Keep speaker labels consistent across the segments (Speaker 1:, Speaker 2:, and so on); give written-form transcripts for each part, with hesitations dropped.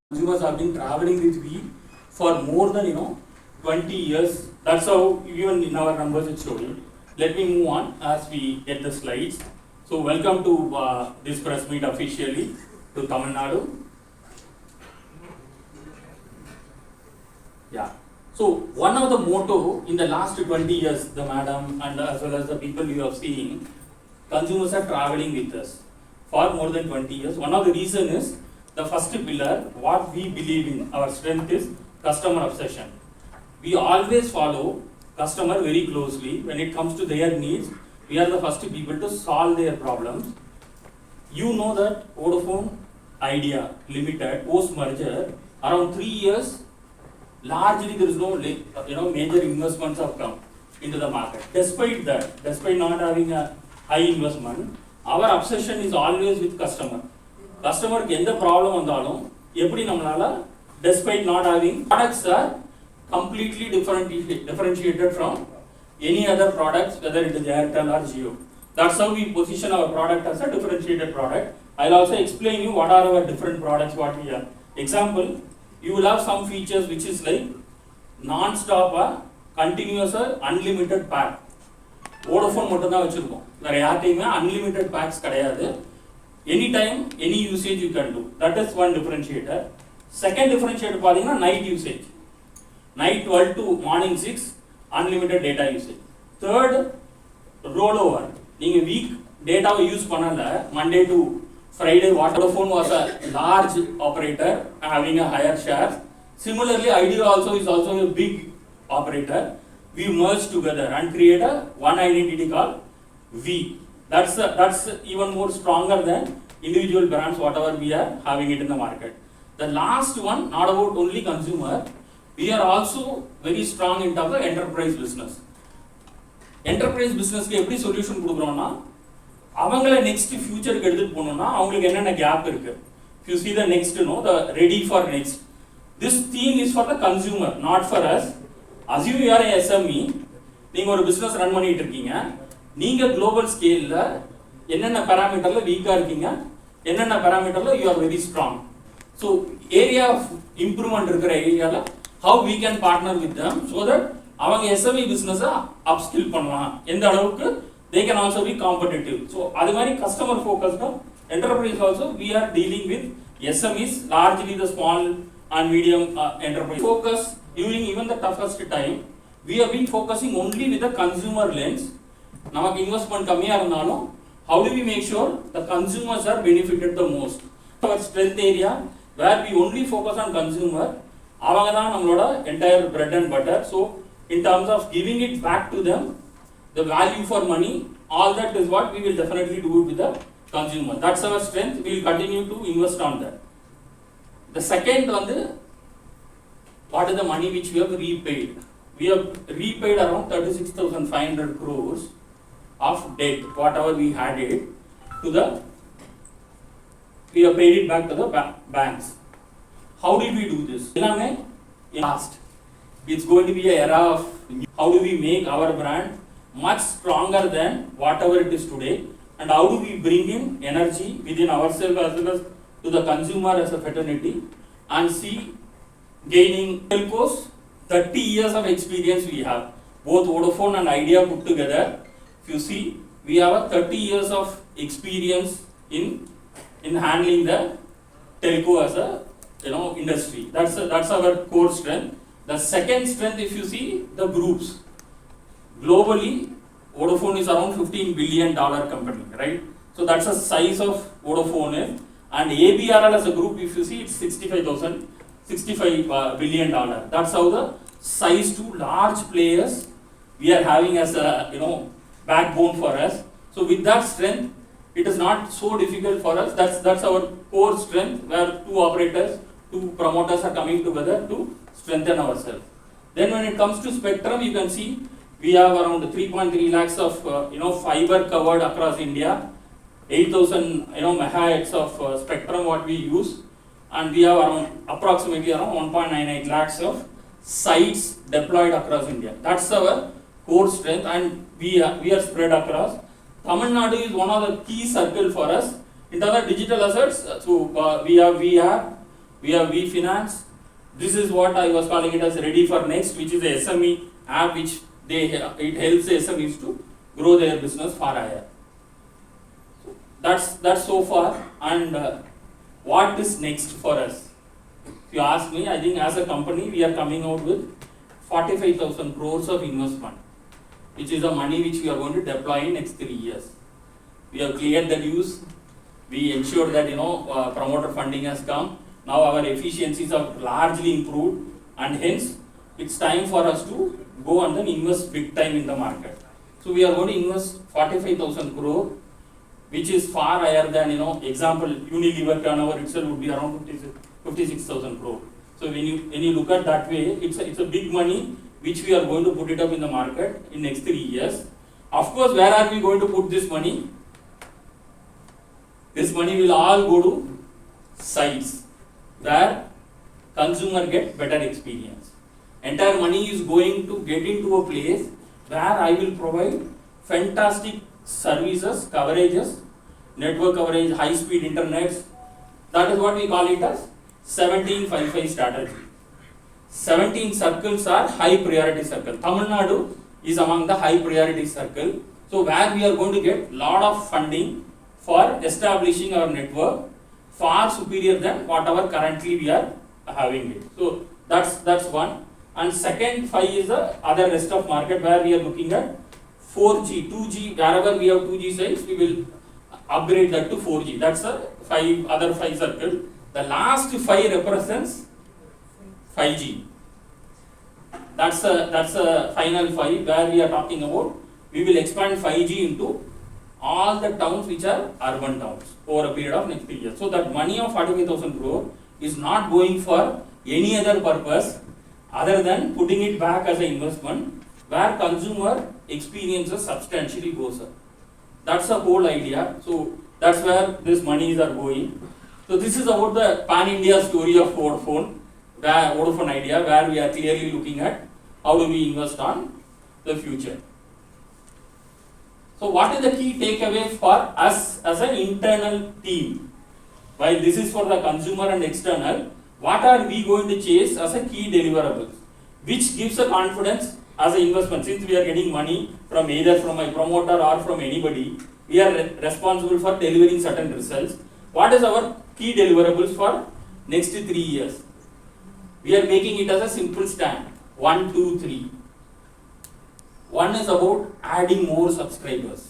Speaker 1: Consumers have been traveling with we for more than 20 years. That's how even in our numbers it's showing. Let me move on as we get the slides. So welcome to this press meet officially to Tamil Nadu. Yeah. So one of the motto in the last 20 years, the madam and as well as the people you have seen, consumers are traveling with us for more than 20 years. One of the reason is the first pillar, what we believe in, our strength is customer obsession. We always follow customer very closely. When it comes to their needs, we are the first people to solve their problems. You know that Vodafone Idea Limited post merger around 3 years, largely there is no major investments have come into the market. Despite that, despite not having a high investment, our obsession is always with customer. Customer ku endha problem vandalum eppadi nammala despite not having products are completely differentiated from any other products, whether it is Airtel or Jio. That's how we position our product as a differentiated product. I'll also explain you what are our different products, what we have. Example, you will have some features which is like non-stop, continuous, unlimited pack. Vodafone மட்டும் தான் வச்சிருக்கோம். வேற யார்ட்டையுமே unlimited packs கிடையாது. Anytime, any usage you can do. That is one differentiator. Second differentiator பாத்தீங்கன்னா night usage. Night 12 to morning 6, unlimited data usage. Third, rollover. நீங்க week data use பண்ணல, Monday to Friday, Vodafone was a large operator having a higher share. Similarly, Idea also is also a big operator. We merge together and create a one identity called V. That's even more stronger than individual brands, whatever we are having it in the market. The last one, not about only consumer, we are also very strong in terms of enterprise business. Enterprise business ku eppadi solution kudukrona, avangala next future ku eduthu ponona, avangalukku enna gap irukku. If you see the next, the ready for next. This theme is for the consumer, not for us. Assume you are a SME, நீங்க ஒரு business run பண்ணிட்டு இருக்கீங்க. நீங்க global scale ல என்னென்ன parameterல வீக்கா இருக்கீங்க, என்னென்ன parameterல you are very strong. So area of improvement இருக்கிற ஏரியால how we can partner with them so that அவங்க SME business upskill பண்ணலாம். எந்த அளவுக்கு they can also be competitive. So அது மாதிரி customer focused enterprise also we are dealing with SMEs, largely the small and medium enterprise. Focus during even the toughest time, we have been focusing only with the consumer lens. Namak investment kammiya irundhalum, how do we make sure the consumers are benefited the most? Our strength area where we only focus on consumer, avanga dhaan nammaloda entire bread and butter. So in terms of giving it back to them, the value for money, all that is what we will definitely do with the consumer. That's our strength. We will continue to invest on that. The second one, what is the money which we have repaid? We have repaid around 36,500 crores of debt, whatever we had it, we have paid it back to the banks. How did we do this? Last. It's going to be an era of how do we make our brand much stronger than whatever it is today, and how do we bring in energy within ourselves as well as to the consumer as a fraternity, and see gaining telcos 30 years of experience we have, both Vodafone and Idea put together. If you see, we have a 30 years of experience in handling the telco as a industry. That's our core strength. The second strength, if you see the groups, globally Vodafone is around $15 billion company, right? So that's the size of Vodafone is. And ABRL as a group, if you see, it's $65 billion. That's how the size to large players we are having as a backbone for us. So with that strength, it is not so difficult for us. That's our core strength, where two operators, two promoters are coming together to strengthen ourselves. Then when it comes to spectrum, you can see we have around 3.3 lakhs of fiber covered across India. 8,000 megahertz of spectrum what we use, and we have approximately around 1.98 lakhs of sites deployed across India. That's our core strength, and we are spread across. Tamil Nadu is one of the key circle for us. In terms of digital assets, we have WeFinance. This is what I was calling it as Ready for Next, which is a SME app which it helps the SMEs to grow their business far higher. So that's so far. And what is next for us? If you ask me, I think as a company we are coming out with 45,000 crores of investment, which is the money which we are going to deploy in next 3 years. We have cleared the dues. We ensure that promoter funding has come. Now our efficiencies are largely improved, and hence it's time for us to go and then invest big time in the market. So we are going to invest 45,000 crore, which is far higher than example Unilever turnover itself would be around 56,000 crore. So when you look at that way, it's a big money which we are going to put it up in the market in next 3 years. Of course, where are we going to put this money? This money will all go to sites where consumer get better experience. Entire money is going to get into a place where I will provide fantastic services, coverages, network coverage, high speed internet. That is what we call it as 1755 strategy. 17 circles are high priority circle. Tamil Nadu is among the high priority circle. So where we are going to get lot of funding for establishing our network far superior than whatever currently we are having it. So that's one. And second 5 is the other rest of market where we are looking at 4G, 2G, wherever we have 2G sites, we will upgrade that to 4G. That's the other 5 circle. The last 5 represents 5G. That's a final 5 where we are talking about we will expand 5G into all the towns which are urban towns over a period of next 3 years. So that money of 45,000 crore is not going for any other purpose other than putting it back as an investment where consumer experiences substantially goes up. That's the whole idea. So that's where this monies are going. So this is about the pan-India story of Vodafone idea, where we are clearly looking at how do we invest on the future. So what is the key takeaway for us as an internal team? While this is for the consumer and external, what are we going to chase as a key deliverables? Which gives a confidence as an investment. Since we are getting money from either from a promoter or from anybody, we are responsible for delivering certain results. What is our key deliverables for next 3 years? We are making it as a simple stand. 1, 2, 3. One is about adding more subscribers.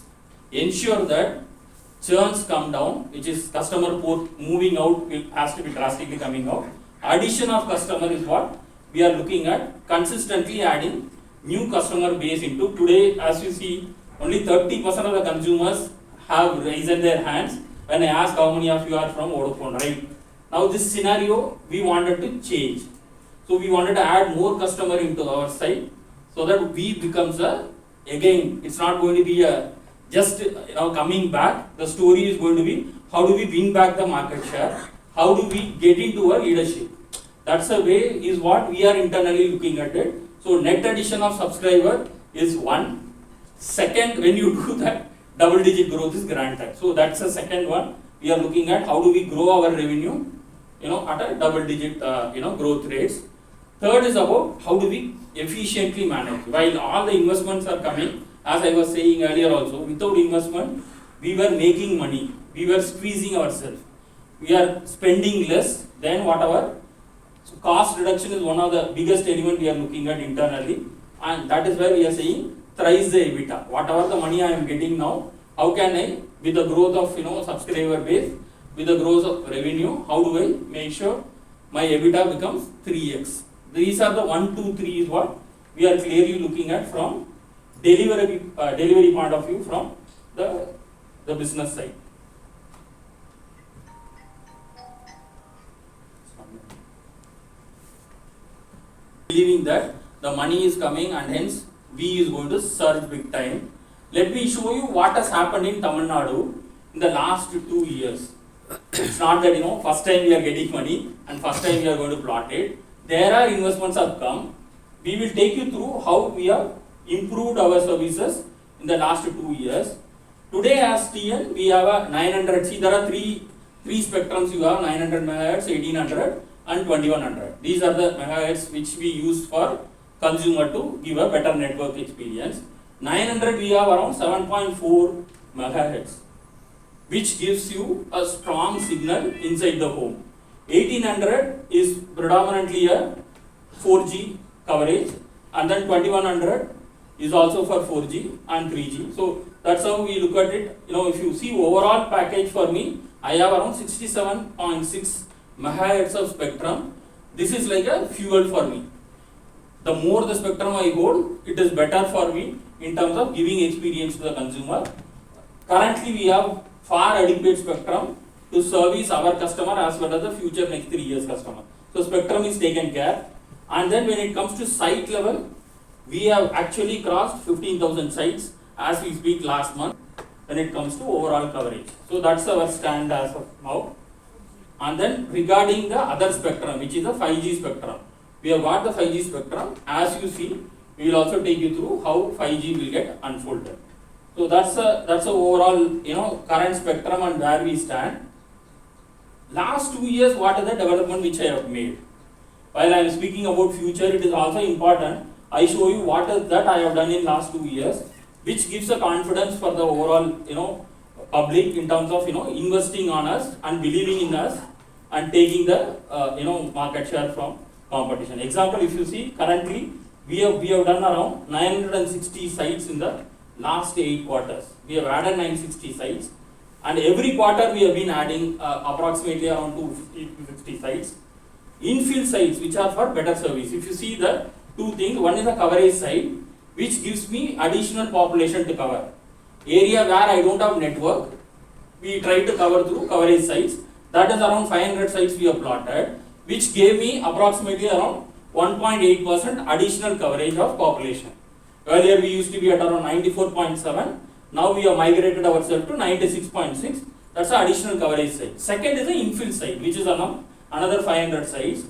Speaker 1: Ensure that churns come down, which is customer port moving out has to be drastically coming out. Addition of customer is what we are looking at, consistently adding new customer base into. Today, as you see, only 30% of the consumers have raised their hands when I ask how many of you are from Vodafone, right? Now this scenario we wanted to change. So we wanted to add more customer into our site so that we becomes again, it's not going to be just coming back. The story is going to be how do we win back the market share? How do we get into a leadership? That's the way is what we are internally looking at it. So net addition of subscriber is one. Second, when you do that, double digit growth is granted. So that's the second one. We are looking at how do we grow our revenue, at a double digit, growth rates. Third is about how do we efficiently manage. While all the investments are coming, as I was saying earlier also, without investment, we were making money. We were squeezing ourselves. We are spending less than whatever. So cost reduction is one of the biggest element we are looking at internally, and that is where we are saying thrice the EBITDA. Whatever the money I am getting now, how can I, with the growth of subscriber base, with the growth of revenue, how do I make sure my EBITDA becomes 3x? These are the 1, 2, 3 is what we are clearly looking at from delivery point of view from the business side. Believing that the money is coming and hence V is going to surge big time. Let me show you what has happened in Tamil Nadu in the last 2 years. It's not that first time we are getting money and first time we are going to plot it. There are investments have come. We will take you through how we have improved our services in the last 2 years. Today as TN, we have a 900. See, there are three spectrums you have: 900 megahertz, 1800, and 2100. These are the megahertz which we use for consumer to give a better network experience. 900 we have around 7.4 megahertz, which gives you a strong signal inside the home. 1800 is predominantly a 4G coverage, and then 2100 is also for 4G and 3G. So that's how we look at it. If you see overall package for me, I have around 67.6 megahertz of spectrum. This is like a fuel for me. The more the spectrum I hold, it is better for me in terms of giving experience to the consumer. Currently, we have far adequate spectrum to service our customer as well as the future next 3 years customer. So spectrum is taken care. And then when it comes to site level, we have actually crossed 15,000 sites as we speak last month when it comes to overall coverage. So that's our stand as of now. And then regarding the other spectrum, which is the 5G spectrum, we have got the 5G spectrum. As you see, we will also take you through how 5G will get unfolded. So that's a overall current spectrum and where we stand. Last 2 years, what is the development which I have made? While I am speaking about future, it is also important I show you what is that I have done in last 2 years, which gives a confidence for the overall public in terms of investing on us and believing in us and taking the market share from competition. Example, if you see currently we have done around 960 sites in the last 8 quarters. We have added 960 sites, and every quarter we have been adding approximately around 250 to 60 sites. Infill sites which are for better service. If you see the two things, one is the coverage side, which gives me additional population to cover. Area where I don't have network, we try to cover through coverage sites. That is around 500 sites we have plotted, which gave me approximately around 1.8% additional coverage of population. Earlier we used to be at around 94.7. Now we have migrated ourselves to 96.6. That's the additional coverage site. Second is the infill site, which is around another 500 sites.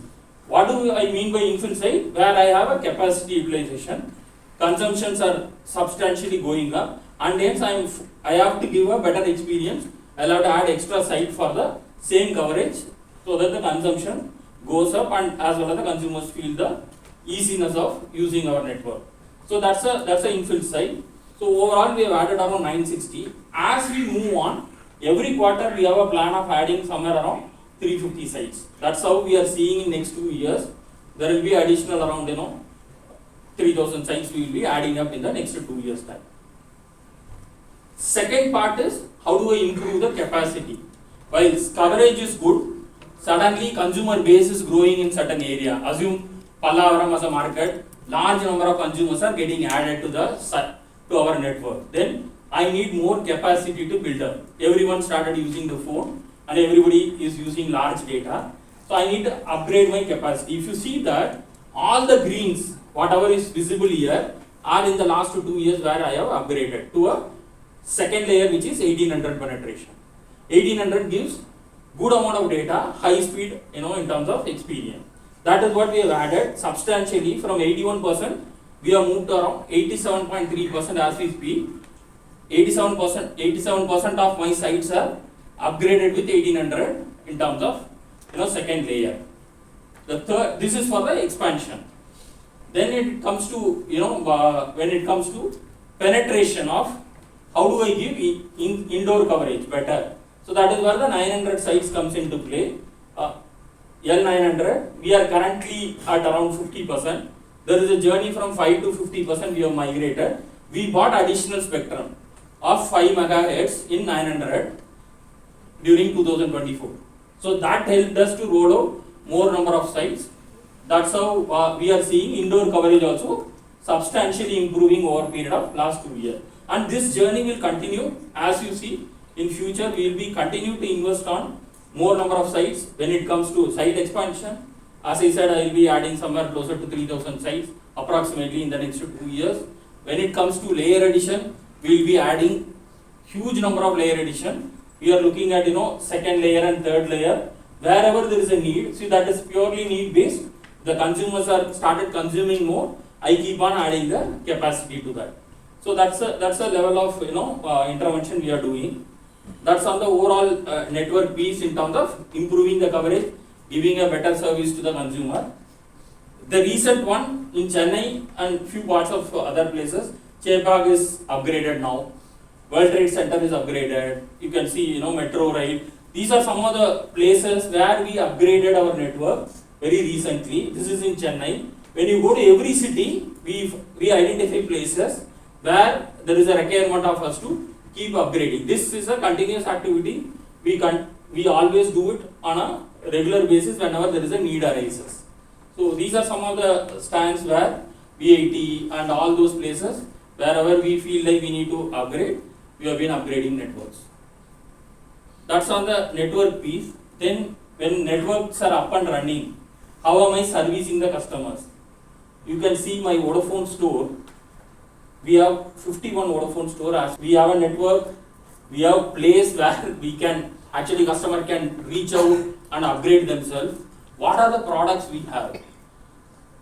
Speaker 1: What do I mean by infill site? Where I have a capacity utilization, consumptions are substantially going up, and hence I have to give a better experience. I'll have to add extra site for the same coverage so that the consumption goes up and as well as the consumers feel the easiness of using our network. So that's a infill site. So overall we have added around 960. As we move on, every quarter we have a plan of adding somewhere around 350 sites. That's how we are seeing in next 2 years. There will be additional around 3,000 sites we will be adding up in the next 2 years time. Second part is how do I improve the capacity? While coverage is good, suddenly consumer base is growing in certain area. Assume Pallavaram as a market, large number of consumers are getting added to our network. Then I need more capacity to build up. Everyone started using the phone and everybody is using large data. So I need to upgrade my capacity. If you see that all the greens, whatever is visible here, are in the last 2 years where I have upgraded to a second layer, which is 1800 penetration. 1800 gives good amount of data, high speed, in terms of experience. That is what we have added substantially. From 81%, we have moved to around 87.3% as we speak. 87% of my sites are upgraded with 1800 in terms of second layer. This is for the expansion. Then it comes to when it comes to penetration of how do I give indoor coverage better. So that is where the 900 sites comes into play. L900, we are currently at around 50%. There is a journey from 5 to 50% we have migrated. We bought additional spectrum of 5 megahertz in 900 during 2024. So that helped us to roll out more number of sites. That's how we are seeing indoor coverage also substantially improving over a period of last 2 years. And this journey will continue. As you see, in future we will be continue to invest on more number of sites. When it comes to site expansion, as I said, I will be adding somewhere closer to 3,000 sites approximately in the next 2 years. When it comes to layer addition, we will be adding huge number of layer addition. We are looking at second layer and third layer wherever there is a need. See, that is purely need based. The consumers are started consuming more. I keep on adding the capacity to that. So that's a level of intervention we are doing. That's on the overall network piece in terms of improving the coverage, giving a better service to the consumer. The recent one in Chennai and few parts of other places, Chepak is upgraded now. World Trade Center is upgraded. You can see, Metro Rail. These are some of the places where we upgraded our network very recently. This is in Chennai. When you go to every city, we identify places where there is a requirement of us to keep upgrading. This is a continuous activity. We always do it on a regular basis whenever there is a need arises. So these are some of the stands where VIT and all those places wherever we feel like we need to upgrade, we have been upgrading networks. That's on the network piece. Then when networks are up and running, how am I servicing the customers? You can see my Vodafone store. We have 51 Vodafone stores. We have a network. We have a place where we can actually customer can reach out and upgrade themselves. What are the products we have?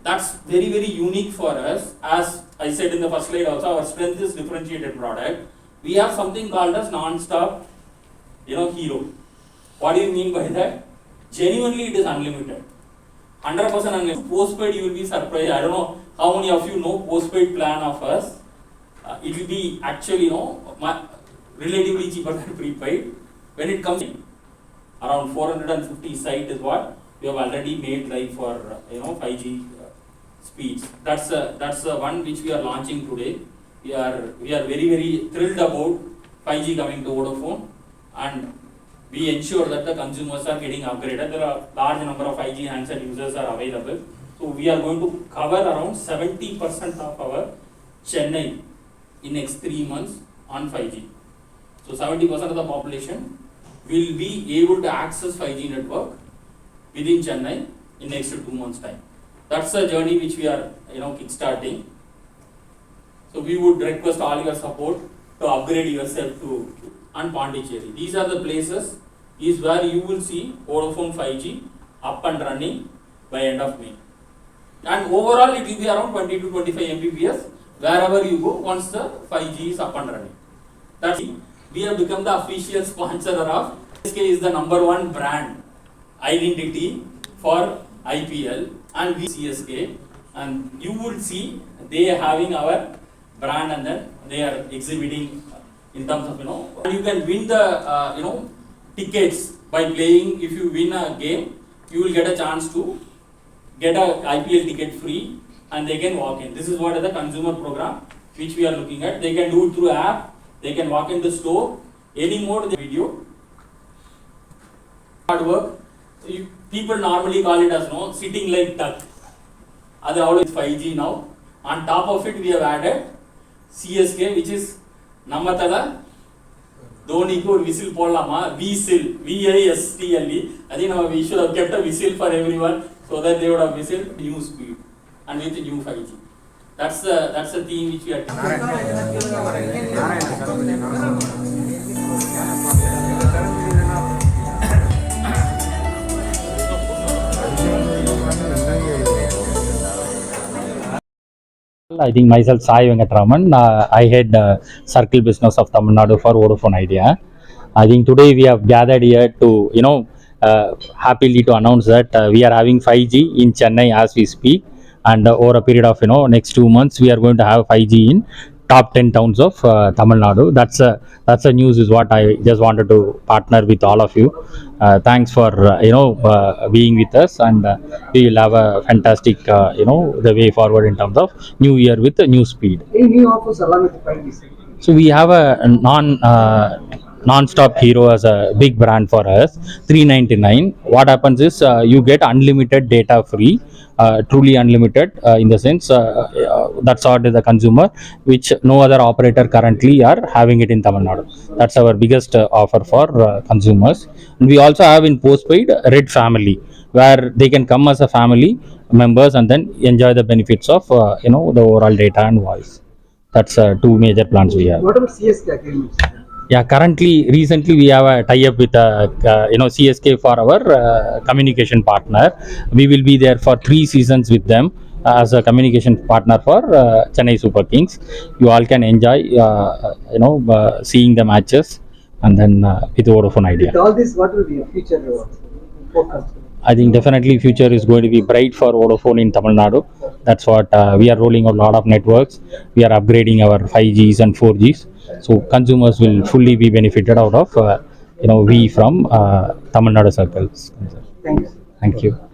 Speaker 1: That's very, very unique for us. As I said in the first slide also, our strength is differentiated product. We have something called as non-stop, hero. What do you mean by that? Genuinely it is unlimited. 100% unlimited. Postpaid, you will be surprised. I don't know how many of you know postpaid plan of us. It will be actually, relatively cheaper than prepaid. When it comes in, around 450 site is what we have already made live for 5G speeds. That's the one which we are launching today. We are very, very thrilled about 5G coming to Vodafone, and we ensure that the consumers are getting upgraded. There are large number of 5G handset users are available. So we are going to cover around 70% of our Chennai in next 3 months on 5G. So 70% of the population will be able to access 5G network within Chennai in next 2 months time. That's a journey which we are kickstarting. So we would request all your support to upgrade yourself to and Pondicherry. These are the places is where you will see Vodafone 5G up and running by end of May. And overall it will be around 20 to 25 Mbps wherever you go once the 5G is up and running. That's it. We have become the official sponsor of CSK is the #1 brand identity for IPL and we CSK, and you will see they are having our brand and then they are exhibiting in terms of and you can win the tickets by playing. If you win a game, you will get a chance to get a IPL ticket free and they can walk in. This is what is the consumer program which we are looking at. They can do it through app, they can walk in the store, any mode the video. Hard work. People normally call it as sitting like duck. That's always 5G now. On top of it, we have added CSK, which is Namatala Dhoni ko whistle pollama, whistle, VISTLE. I think we should have kept a whistle for everyone so that they would have whistled new speed and with new 5G. That's the theme which we are
Speaker 2: I think myself Sai Venkatraman. I head circle business of Tamil Nadu for Vodafone Idea. I think today we have gathered here to happily to announce that we are having 5G in Chennai as we speak, and over a period of next 2 months we are going to have 5G in top 10 towns of Tamil Nadu. That's a news is what I just wanted to partner with all of you. Thanks for being with us, and we will have a fantastic the way forward in terms of new year with a new speed.
Speaker 3: Any new offers along with the 5G?
Speaker 2: So we have a non-stop hero as a big brand for us, $399. What happens is you get unlimited data free, truly unlimited in the sense that's what is the consumer, which no other operator currently are having it in Tamil Nadu. That's our biggest offer for consumers. And we also have in postpaid Red Family, where they can come as a family members and then enjoy the benefits of the overall data and voice. That's two major plans we have.
Speaker 3: What about CSK agreement?
Speaker 2: Yeah, recently we have a tie-up with CSK for our communication partner. We will be there for 3 seasons with them. as a communication partner for Chennai Super Kings. You all can enjoy, seeing the matches and then with Vodafone Idea.
Speaker 3: With all this, what will be your future focus?
Speaker 2: I think definitely future is going to be bright for Vodafone in Tamil Nadu. That's what we are rolling out a lot of networks. We are upgrading our 5Gs and 4Gs. So consumers will fully be benefited out of we from Tamil Nadu circles.
Speaker 3: Thank you.
Speaker 2: Thank you.